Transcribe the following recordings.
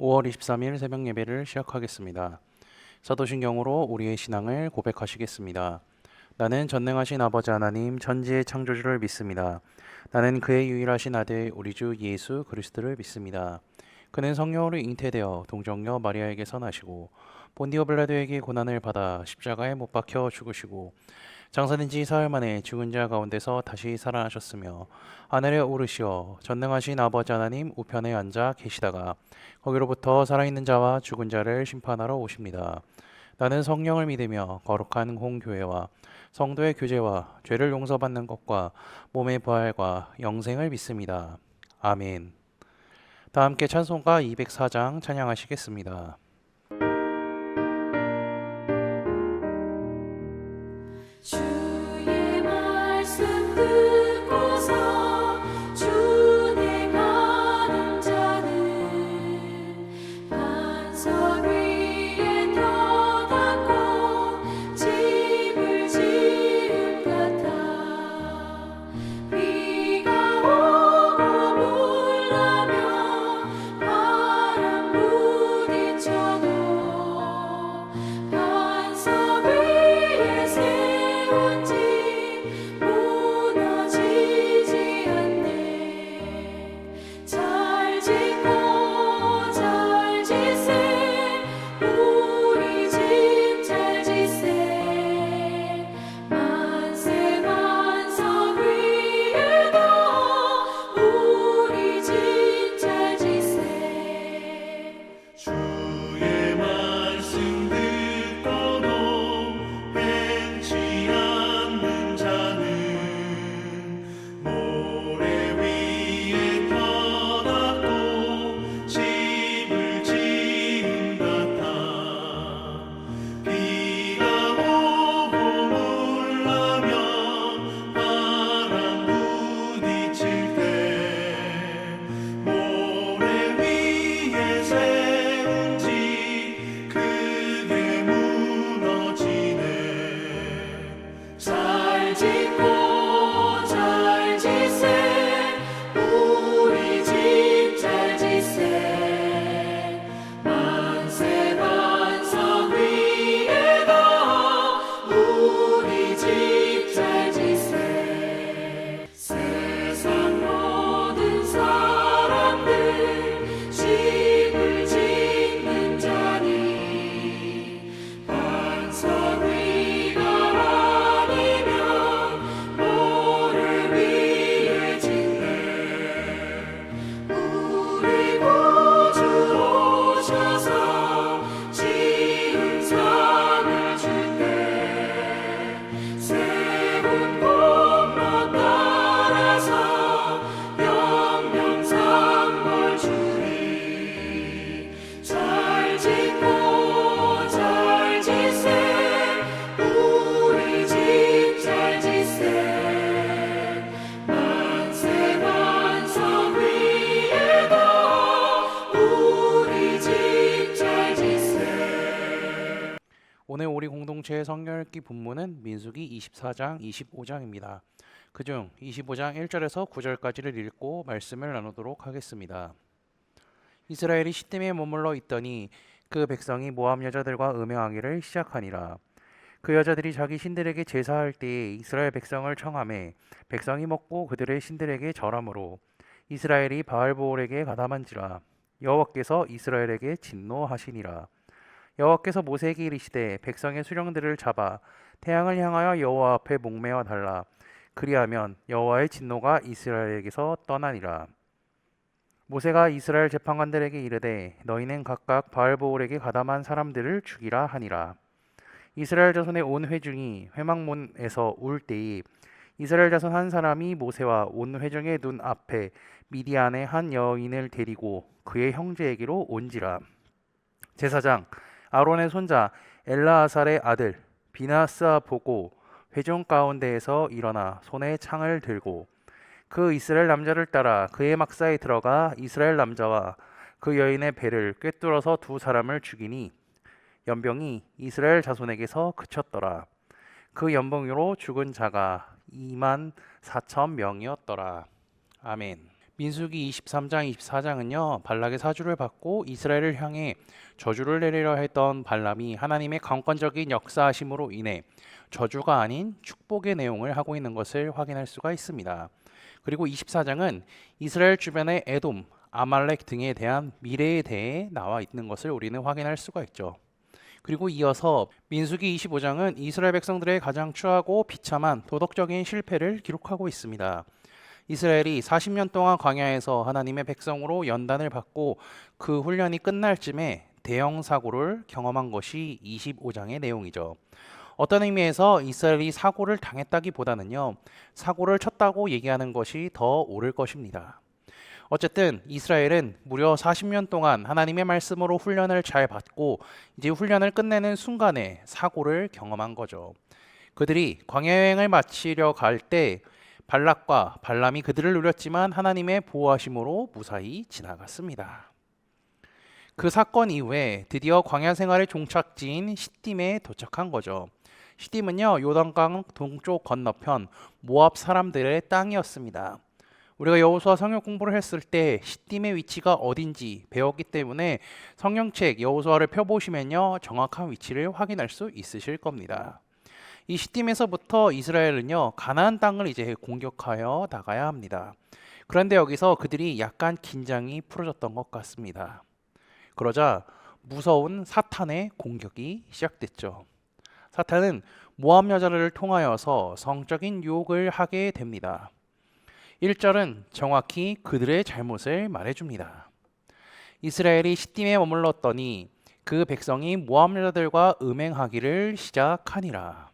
5월 23일 새벽 예배를 시작하겠습니다. 사도신경으로 우리의 신앙을 고백하시겠습니다. 나는 전능하신 아버지 하나님 천지의 창조주를 믿습니다. 나는 그의 유일하신 아들 우리 주 예수 그리스도를 믿습니다. 그는 성령으로 잉태되어 동정녀 마리아에게서 나시고 본디오 빌라도에게 고난을 받아 십자가에 못 박혀 죽으시고 장사된 지 사흘 만에 죽은 자 가운데서 다시 살아나셨으며 하늘에 오르시어 전능하신 아버지 하나님 우편에 앉아 계시다가 거기로부터 살아있는 자와 죽은 자를 심판하러 오십니다. 나는 성령을 믿으며 거룩한 공교회와 성도의 교제와 죄를 용서받는 것과 몸의 부활과 영생을 믿습니다. 아멘. 다 함께 찬송가 204장 찬양하시겠습니다. 주의 말씀 듣고서 주내 가는 자는 반석 위에 터닫고 집을 지은 같아 비가 오고 물나며 바람 부딪혀도 반석 위에 세운 집 무너지지 않네. 잘 짓고 잘 지세 우리 집 잘 지세 만세 반석 위에도 우리 집 잘 지세. 주의 말씀 듣고도 행치 않는 자는 모래 위에 터닫고 집을 지은 같아 비가 오고 물나며 바람 부딪힐 때 모래 위에 세운 집 크게 무너지네. 잘 짓고 잘 지세 우리 집 잘 지세 만세 반석 위에도 우리 집 잘 지세. 세상 모든 사람들 집을 짓는 자니 반석 위가 아니면 모래 위에 짓네. 우리 구주 오셔서 지은 상을 줄때 세운 공로 따라서 영영상벌 주리. 잘 짓고 잘 지세 우리 집 잘 지세 만세 반석 위에도 우리 집 잘 지세. 오늘 우리 공동체의 성경 읽기 본문은 민수기 24장, 25장입니다. 그중 25장 1절에서 9절까지를 읽고 말씀을 나누도록 하겠습니다. 이스라엘이 시딤에 머물러 있더니 그 백성이 모압 여자들과 음행하기를 시작하니라. 그 여자들이 자기 신들에게 제사할 때에 이스라엘 백성을 청하매 백성이 먹고 그들의 신들에게 절하므로 이스라엘이 바알보올에게 가담한지라. 여호와께서 이스라엘에게 진노하시니라. 여호와께서 모세에게 이르시되 백성의 수령들을 잡아 태양을 향하여 여호와 앞에 목매어 달라. 그리하면 여호와의 진노가 이스라엘에게서 떠나니라. 모세가 이스라엘 재판관들에게 이르되 너희는 각각 바알보올에게 가담한 사람들을 죽이라 하니라. 이스라엘 자손의 온 회중이 회막문에서 울 때에 이스라엘 자손 한 사람이 모세와 온 회중의 눈 앞에 미디안의 한 여인을 데리고 그의 형제에게로 온지라. 제사장 아론의 손자 엘라아살의 아들 비나스아 보고 회중 가운데에서 일어나 손에 창을 들고 그 이스라엘 남자를 따라 그의 막사에 들어가 이스라엘 남자와 그 여인의 배를 꿰뚫어서 두 사람을 죽이니 연병이 이스라엘 자손에게서 그쳤더라. 그 연봉으로 죽은 자가 2만 4천 명이었더라. 아멘. 민수기 23장, 24장은요, 발락의 사주를 받고 이스라엘을 향해 저주를 내리려 했던 발람이 하나님의 강권적인 역사하심으로 인해 저주가 아닌 축복의 내용을 하고 있는 것을 확인할 수가 있습니다. 그리고 24장은 이스라엘 주변의 에돔, 아말렉 등에 대한 미래에 대해 나와 있는 것을 우리는 확인할 수가 있죠. 그리고 이어서 민수기 25장은 이스라엘 백성들의 가장 추하고 비참한 도덕적인 실패를 기록하고 있습니다. 이스라엘이 40년 동안 광야에서 하나님의 백성으로 연단을 받고 그 훈련이 끝날 쯤에 대형 사고를 경험한 것이 25장의 내용이죠. 어떤 의미에서 이스라엘이 사고를 당했다기보다는요, 사고를 쳤다고 얘기하는 것이 더 옳을 것입니다. 어쨌든 이스라엘은 무려 40년 동안 하나님의 말씀으로 훈련을 잘 받고 이제 훈련을 끝내는 순간에 사고를 경험한 거죠. 그들이 광야 여행을 마치려 갈 때 발락과 발람이 그들을 노렸지만 하나님의 보호하심으로 무사히 지나갔습니다. 그 사건 이후에 드디어 광야 생활의 종착지인 시딤에 도착한 거죠. 시딤은요, 요단강 동쪽 건너편 모압 사람들의 땅이었습니다. 우리가 여호수아 성경 공부를 했을 때 시딤의 위치가 어딘지 배웠기 때문에 성경책 여호수아를 펴보시면요, 정확한 위치를 확인할 수 있으실 겁니다. 이 시딤에서부터 이스라엘은요, 가나안 땅을 이제 공격하여 나가야 합니다. 그런데 여기서 그들이 약간 긴장이 풀어졌던 것 같습니다. 그러자 무서운 사탄의 공격이 시작됐죠. 사탄은 모압 여자를 통하여서 성적인 유혹을 하게 됩니다. 1절은 정확히 그들의 잘못을 말해줍니다. 이스라엘이 시딤에 머물렀더니 그 백성이 모압 여자들과 음행하기를 시작하니라.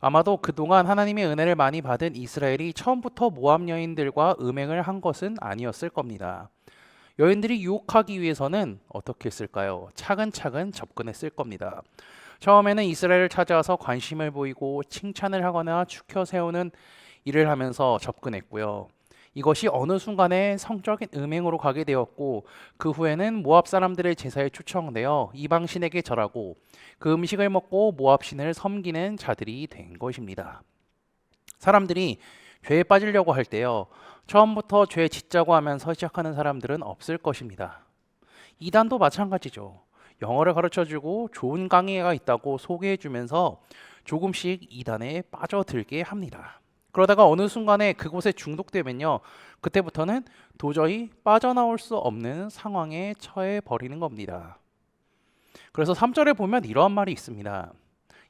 아마도 그동안 하나님의 은혜를 많이 받은 이스라엘이 처음부터 모압 여인들과 음행을 한 것은 아니었을 겁니다. 여인들이 유혹하기 위해서는 어떻게 했을까요? 차근차근 접근했을 겁니다. 처음에는 이스라엘을 찾아와서 관심을 보이고 칭찬을 하거나 추켜 세우는 일을 하면서 접근했고요. 이것이 어느 순간에 성적인 음행으로 가게 되었고, 그 후에는 모압 사람들의 제사에 초청되어 이방신에게 절하고 그 음식을 먹고 모압 신을 섬기는 자들이 된 것입니다. 사람들이 죄에 빠지려고 할 때요, 처음부터 죄 짓자고 하면서 시작하는 사람들은 없을 것입니다. 이단도 마찬가지죠. 영어를 가르쳐주고 좋은 강의가 있다고 소개해주면서 조금씩 이단에 빠져들게 합니다. 그러다가 어느 순간에 그곳에 중독되면요, 그때부터는 도저히 빠져나올 수 없는 상황에 처해 버리는 겁니다. 그래서 3절에 보면 이러한 말이 있습니다.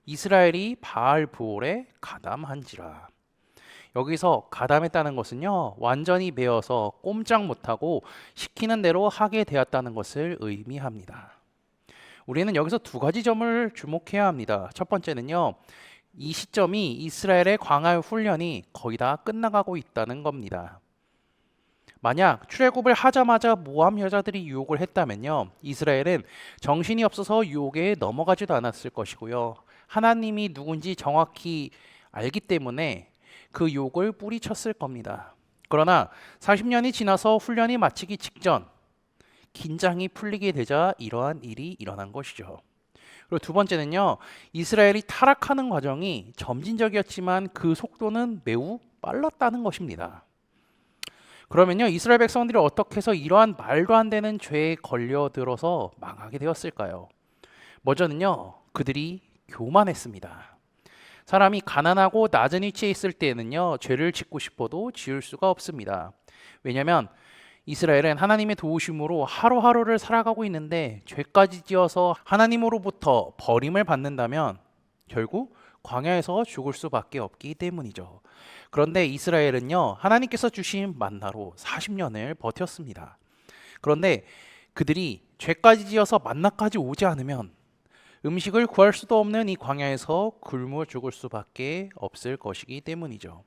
이스라엘이 바알 부올에 가담한지라. 여기서 가담했다는 것은요, 완전히 배어서 꼼짝 못하고 시키는 대로 하게 되었다는 것을 의미합니다. 우리는 여기서 두 가지 점을 주목해야 합니다. 첫 번째는요, 이 시점이 이스라엘의 광야 훈련이 거의 다 끝나가고 있다는 겁니다. 만약 출애굽을 하자마자 모압 여자들이 유혹을 했다면요, 이스라엘은 정신이 없어서 유혹에 넘어가지도 않았을 것이고요, 하나님이 누군지 정확히 알기 때문에 그 유혹을 뿌리쳤을 겁니다. 그러나 40년이 지나서 훈련이 마치기 직전 긴장이 풀리게 되자 이러한 일이 일어난 것이죠. 그리고 두 번째는요, 이스라엘이 타락하는 과정이 점진적이었지만 그 속도는 매우 빨랐다는 것입니다. 그러면요, 이스라엘 백성들이 어떻게 해서 이러한 말도 안 되는 죄에 걸려들어서 망하게 되었을까요? 먼저는요, 그들이 교만했습니다. 사람이 가난하고 낮은 위치에 있을 때에는요, 죄를 짓고 싶어도 지을 수가 없습니다. 왜냐하면 이스라엘은 하나님의 도우심으로 하루하루를 살아가고 있는데 죄까지 지어서 하나님으로부터 버림을 받는다면 결국 광야에서 죽을 수밖에 없기 때문이죠. 그런데 이스라엘은요, 하나님께서 주신 만나로 40년을 버텼습니다. 그런데 그들이 죄까지 지어서 만나까지 오지 않으면 음식을 구할 수도 없는 이 광야에서 굶어 죽을 수밖에 없을 것이기 때문이죠.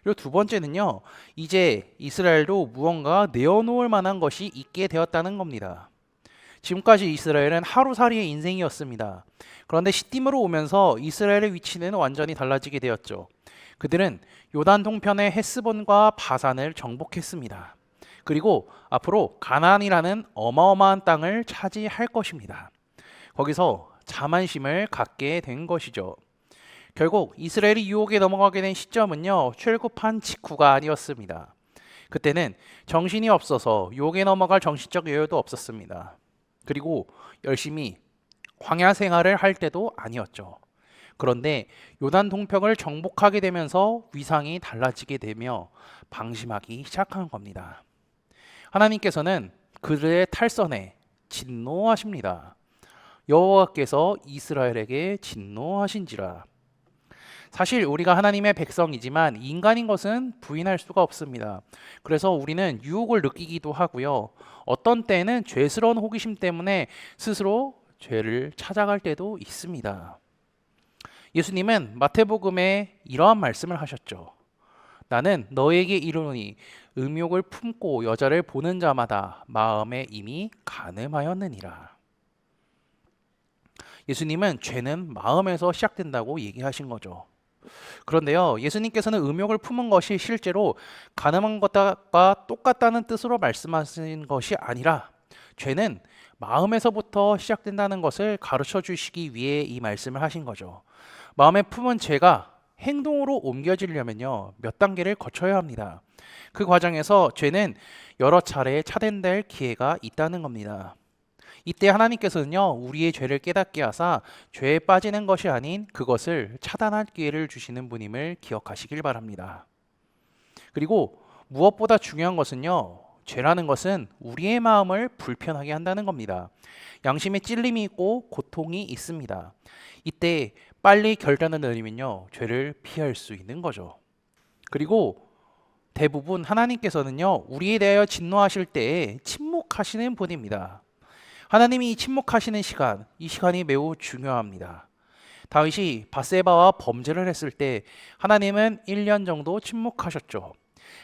그리고 두 번째는요, 이제 이스라엘도 무언가 내어놓을 만한 것이 있게 되었다는 겁니다. 지금까지 이스라엘은 하루살이의 인생이었습니다. 그런데 시딤으로 오면서 이스라엘의 위치는 완전히 달라지게 되었죠. 그들은 요단 동편의 헤스본과 바산을 정복했습니다. 그리고 앞으로 가나안이라는 어마어마한 땅을 차지할 것입니다. 거기서 자만심을 갖게 된 것이죠. 결국 이스라엘이 유혹에 넘어가게 된 시점은요, 출애굽한 직후가 아니었습니다. 그때는 정신이 없어서 유혹에 넘어갈 정신적 여유도 없었습니다. 그리고 열심히 광야 생활을 할 때도 아니었죠. 그런데 요단 동편을 정복하게 되면서 위상이 달라지게 되며 방심하기 시작한 겁니다. 하나님께서는 그들의 탈선에 진노하십니다. 여호와께서 이스라엘에게 진노하신지라. 사실 우리가 하나님의 백성이지만 인간인 것은 부인할 수가 없습니다. 그래서 우리는 유혹을 느끼기도 하고요. 어떤 때는 죄스러운 호기심 때문에 스스로 죄를 찾아갈 때도 있습니다. 예수님은 마태복음에 이러한 말씀을 하셨죠. 나는 너에게 이르노니 음욕을 품고 여자를 보는 자마다 마음에 이미 간음하였느니라. 예수님은 죄는 마음에서 시작된다고 얘기하신 거죠. 그런데요, 예수님께서는 음욕을 품은 것이 실제로 간음한 것과 똑같다는 뜻으로 말씀하신 것이 아니라 죄는 마음에서부터 시작된다는 것을 가르쳐 주시기 위해 이 말씀을 하신 거죠. 마음에 품은 죄가 행동으로 옮겨지려면요, 몇 단계를 거쳐야 합니다. 그 과정에서 죄는 여러 차례 차단될 기회가 있다는 겁니다. 이때 하나님께서는요, 우리의 죄를 깨닫게 하사 죄에 빠지는 것이 아닌 그것을 차단할 기회를 주시는 분임을 기억하시길 바랍니다. 그리고 무엇보다 중요한 것은요, 죄라는 것은 우리의 마음을 불편하게 한다는 겁니다. 양심에 찔림이 있고 고통이 있습니다. 이때 빨리 결단을 내리면요, 죄를 피할 수 있는 거죠. 그리고 대부분 하나님께서는요, 우리에 대하여 진노하실 때에 침묵하시는 분입니다. 하나님이 침묵하시는 시간, 이 시간이 매우 중요합니다. 다윗이 밧세바와 범죄를 했을 때 하나님은 1년 정도 침묵하셨죠.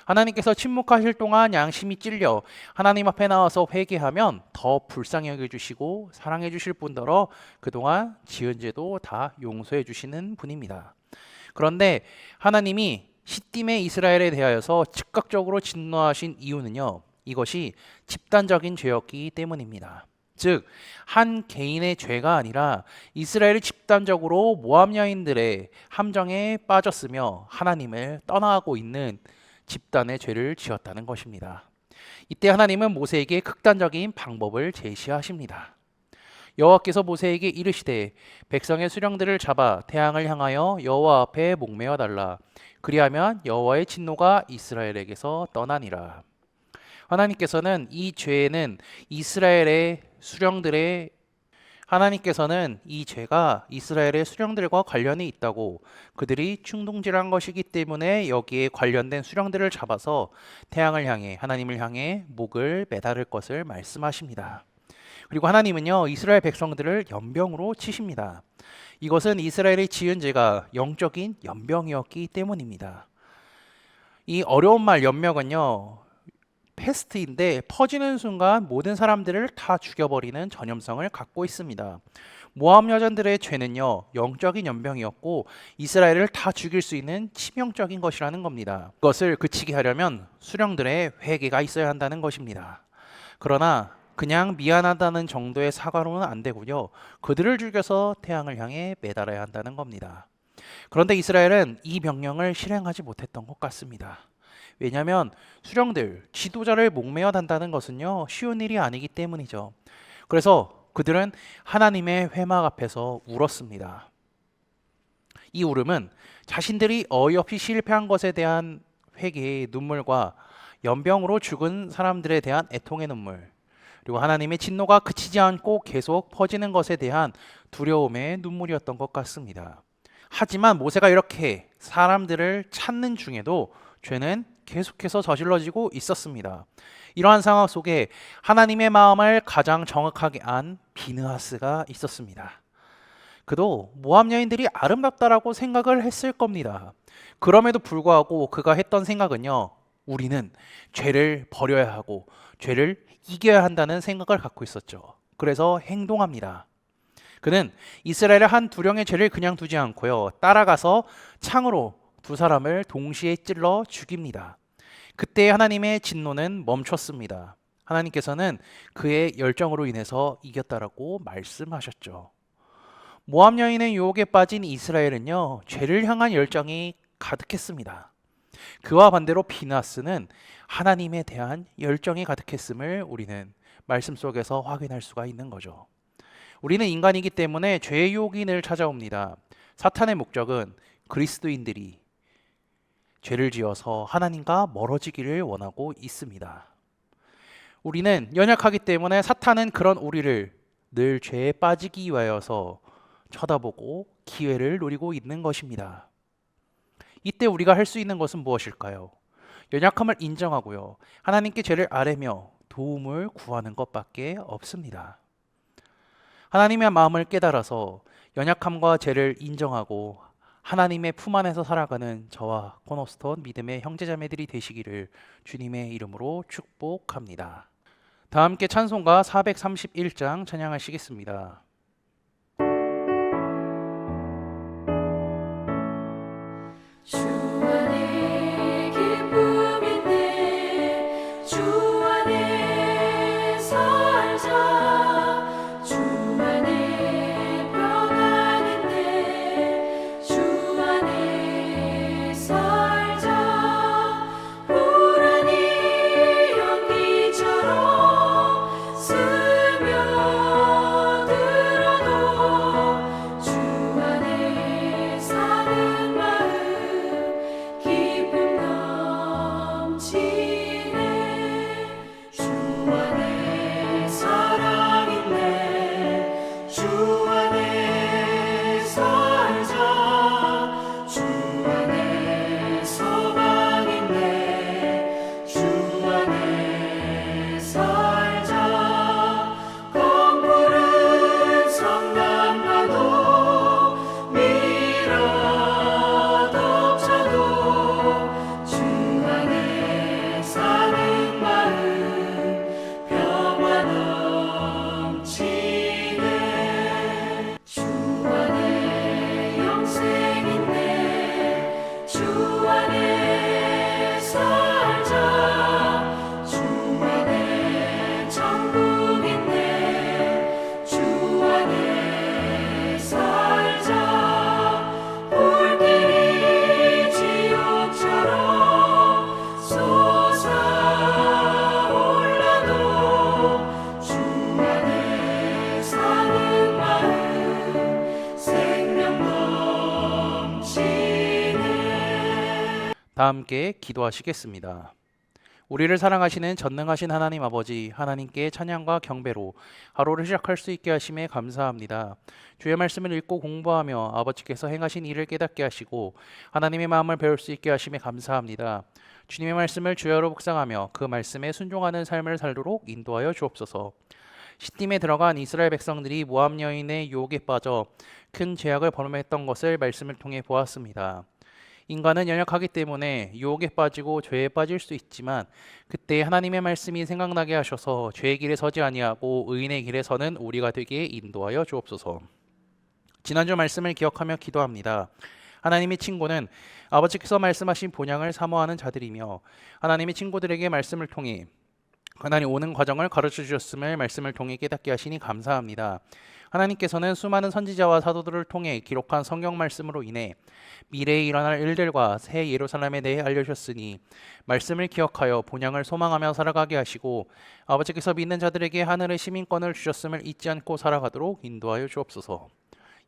하나님께서 침묵하실 동안 양심이 찔려 하나님 앞에 나와서 회개하면 더 불쌍히 여겨주시고 사랑해 주실 뿐더러 그동안 지은 죄도 다 용서해 주시는 분입니다. 그런데 하나님이 시딤의 이스라엘에 대하여서 즉각적으로 진노하신 이유는요, 이것이 집단적인 죄였기 때문입니다. 즉, 한 개인의 죄가 아니라 이스라엘이 집단적으로 모압 여인들의 함정에 빠졌으며 하나님을 떠나가고 있는 집단의 죄를 지었다는 것입니다. 이때 하나님은 모세에게 극단적인 방법을 제시하십니다. 여호와께서 모세에게 이르시되 백성의 수령들을 잡아 태양을 향하여 여호와 앞에 목매어 달라. 그리하면 여호와의 진노가 이스라엘에게서 떠나니라. 하나님께서는 이 죄는 이스라엘의 수령들의 하나님께서는 이 죄가 이스라엘의 수령들과 관련이 있다고, 그들이 충동질한 것이기 때문에 여기에 관련된 수령들을 잡아서 태양을 향해 하나님을 향해 목을 매달을 것을 말씀하십니다. 그리고 하나님은요, 이스라엘 백성들을 연병으로 치십니다. 이것은 이스라엘이 지은 죄가 영적인 연병이었기 때문입니다. 이 어려운 말 연병은요, 패스트인데 퍼지는 순간 모든 사람들을 다 죽여버리는 전염성을 갖고 있습니다. 모압 여자들의 죄는요, 영적인 연병이었고 이스라엘을 다 죽일 수 있는 치명적인 것이라는 겁니다. 그것을 그치게 하려면 수령들의 회개가 있어야 한다는 것입니다. 그러나 그냥 미안하다는 정도의 사과로는 안 되고요, 그들을 죽여서 태양을 향해 매달아야 한다는 겁니다. 그런데 이스라엘은 이 명령을 실행하지 못했던 것 같습니다. 왜냐하면 수령들, 지도자를 목매어 단다는 것은요, 쉬운 일이 아니기 때문이죠. 그래서 그들은 하나님의 회막 앞에서 울었습니다. 이 울음은 자신들이 어이없이 실패한 것에 대한 회개의 눈물과 연병으로 죽은 사람들에 대한 애통의 눈물, 그리고 하나님의 진노가 그치지 않고 계속 퍼지는 것에 대한 두려움의 눈물이었던 것 같습니다. 하지만 모세가 이렇게 사람들을 찾는 중에도 죄는 계속해서 저질러지고 있었습니다. 이러한 상황 속에 하나님의 마음을 가장 정확하게 안 비느하스가 있었습니다. 그도 모압 여인들이 아름답다라고 생각을 했을 겁니다. 그럼에도 불구하고 그가 했던 생각은요, 우리는 죄를 버려야 하고 죄를 이겨야 한다는 생각을 갖고 있었죠. 그래서 행동합니다. 그는 이스라엘의 한 두령의 죄를 그냥 두지 않고요, 따라가서 창으로 두 사람을 동시에 찔러 죽입니다. 그때 하나님의 진노는 멈췄습니다. 하나님께서는 그의 열정으로 인해서 이겼다라고 말씀하셨죠. 모압 여인의 유혹에 빠진 이스라엘은요, 죄를 향한 열정이 가득했습니다. 그와 반대로 비나스는 하나님에 대한 열정이 가득했음을 우리는 말씀 속에서 확인할 수가 있는 거죠. 우리는 인간이기 때문에 죄의 유혹이 늘 찾아옵니다. 사탄의 목적은 그리스도인들이 죄를 지어서 하나님과 멀어지기를 원하고 있습니다. 우리는 연약하기 때문에 사탄은 그런 우리를 늘 죄에 빠지기 위하여서 쳐다보고 기회를 노리고 있는 것입니다. 이때 우리가 할 수 있는 것은 무엇일까요? 연약함을 인정하고요. 하나님께 죄를 아뢰며 도움을 구하는 것밖에 없습니다. 하나님의 마음을 깨달아서 연약함과 죄를 인정하고 하나님의 품 안에서 살아가는 저와 코너스톤 믿음의 형제자매들이 되시기를 주님의 이름으로 축복합니다. 다 함께 찬송가 431장 찬양하시겠습니다. 주 안에 기쁨인데 주 안에 살자 주 안에 평안인데 주 안에 살자 불안이 연기처럼 스며들어도 주 안에 사는 마음 기쁨 넘치네 주 안에 사랑 있네 주 안에 살자 주 안에 소망 있네 주 안에 살자 검푸른 성난파도 밀어덮쳐도 주 안에 사는 마음 평화 넘치네 주 안에 영생 있네 주 안에 살자 주 안에 천국 있네 주 안에 살자 불길이 지옥처럼 솟아올라도 주 안에 사는 마음 생명 넘치네 다 함께 기도하시겠습니다. 우리를 사랑하시는 전능하신 하나님 아버지, 하나님께 찬양과 경배로 하루를 시작할 수 있게 하심에 감사합니다. 주의 말씀을 읽고 공부하며 아버지께서 행하신 일을 깨닫게 하시고 하나님의 마음을 배울 수 있게 하심에 감사합니다. 주님의 말씀을 주여로 묵상하며 그 말씀에 순종하는 삶을 살도록 인도하여 주옵소서. 시딤에 들어간 이스라엘 백성들이 모압 여인의 유혹에 빠져 큰 죄악을 범했던 것을 말씀을 통해 보았습니다. 인간은 연약하기 때문에 유혹에 빠지고 죄에 빠질 수 있지만 그때 하나님의 말씀이 생각나게 하셔서 죄의 길에 서지 아니하고 의인의 길에 서는 우리가 되게 인도하여 주옵소서. 지난주 말씀을 기억하며 기도합니다. 하나님의 친구는 아버지께서 말씀하신 본향을 사모하는 자들이며 하나님의 친구들에게 말씀을 통해 하나님 오는 과정을 가르쳐 주셨음을 말씀을 통해 깨닫게 하시니 감사합니다. 하나님께서는 수많은 선지자와 사도들을 통해 기록한 성경 말씀으로 인해 미래에 일어날 일들과 새 예루살렘에 대해 알려주셨으니 말씀을 기억하여 본향을 소망하며 살아가게 하시고 아버지께서 믿는 자들에게 하늘의 시민권을 주셨음을 잊지 않고 살아가도록 인도하여 주옵소서.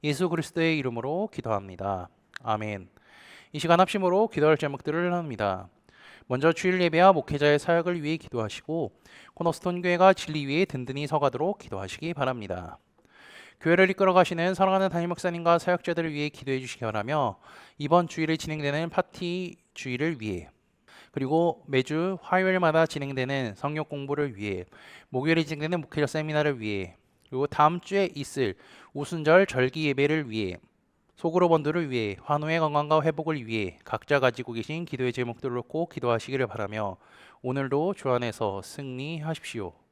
예수 그리스도의 이름으로 기도합니다. 아멘. 이 시간 합심으로 기도할 제목들을 나눕니다. 먼저 주일 예배와 목회자의 사역을 위해 기도하시고 코너스톤 교회가 진리 위에 든든히 서가도록 기도하시기 바랍니다. 교회를 이끌어 가시는 사랑하는 담임 목사님과 사역자들을 위해 기도해 주시기 바라며 이번 주일에 진행되는 파티 주일을 위해 그리고 매주 화요일마다 진행되는 성역 공부를 위해 목요일에 진행되는 목회자 세미나를 위해 그리고 다음 주에 있을 오순절 절기 예배를 위해 속으로 번들을 위해 환우의 건강과 회복을 위해 각자 가지고 계신 기도의 제목들을 놓고 기도하시기를 바라며 오늘도 주 안에서 승리하십시오.